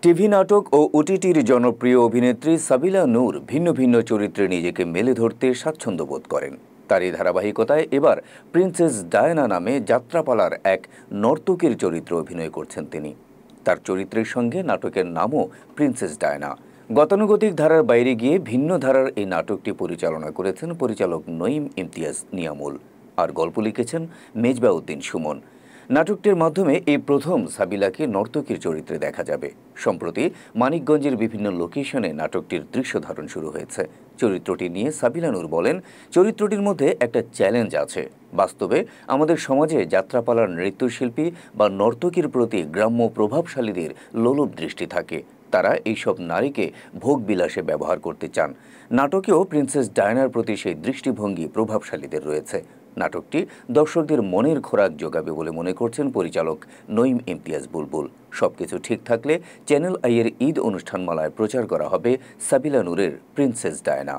TV নাটক ও ওটিটির জনপ্রিয় অভিনেত্রী সাবিলা নূর ভিন্ন ভিন্ন চরিত্রে নিজেকে মেলে ধরতে স্বাচ্ছন্দ্য বোধ করেন। তারই ধারাবাহিকতায় এবার প্রিন্সেস ডায়ানা নামে যাত্রাপালার এক নর্তকীর চরিত্রে অভিনয় করছেন তিনি। তার চরিত্রের সঙ্গে নাটকের নামও প্রিন্সেস ডায়ানা। গতানুগতিক ধারার বাইরে গিয়ে ভিন্ন ধারার এই নাটকটি পরিচালনা করেছেন পরিচালক নঈম ইমতিয়াজ নিয়ামুল, আর গল্প লিখেছেন মেজবাউদ্দিন সুমন। নাটকটির মাধ্যমে এই প্রথম সাবিলাকে নর্তকীর চরিত্রে দেখা যাবে। সম্প্রতি মানিকগঞ্জের বিভিন্ন লোকেশনে নাটকটির দৃশ্য ধারণ শুরু হয়েছে। চরিত্রটি নিয়ে সাবিলা নূর বলেন, চরিত্রটির মধ্যে একটা চ্যালেঞ্জ আছে। বাস্তবে আমাদের সমাজে যাত্রাপালার নৃত্যশিল্পী বা নর্তকীর প্রতি গ্রাম্য প্রভাবশালীদের লোলুপ দৃষ্টি থাকে। তারা এইসব নারীকে ভোগবিলাসে ব্যবহার করতে চান। নাটকেও প্রিন্সেস ডায়ানার প্রতি সেই দৃষ্টিভঙ্গি প্রভাবশালীদের রয়েছে। নাটকটি দর্শকদের মনের খোরাক যোগাবে বলে মনে করছেন পরিচালক নঈম ইমতিয়াজ বুলবুল। সবকিছু ঠিক থাকলে চ্যানেল আইয়ের ঈদ অনুষ্ঠানমালায় প্রচার করা হবে সাবিলা নূরের প্রিন্সেস ডায়ানা।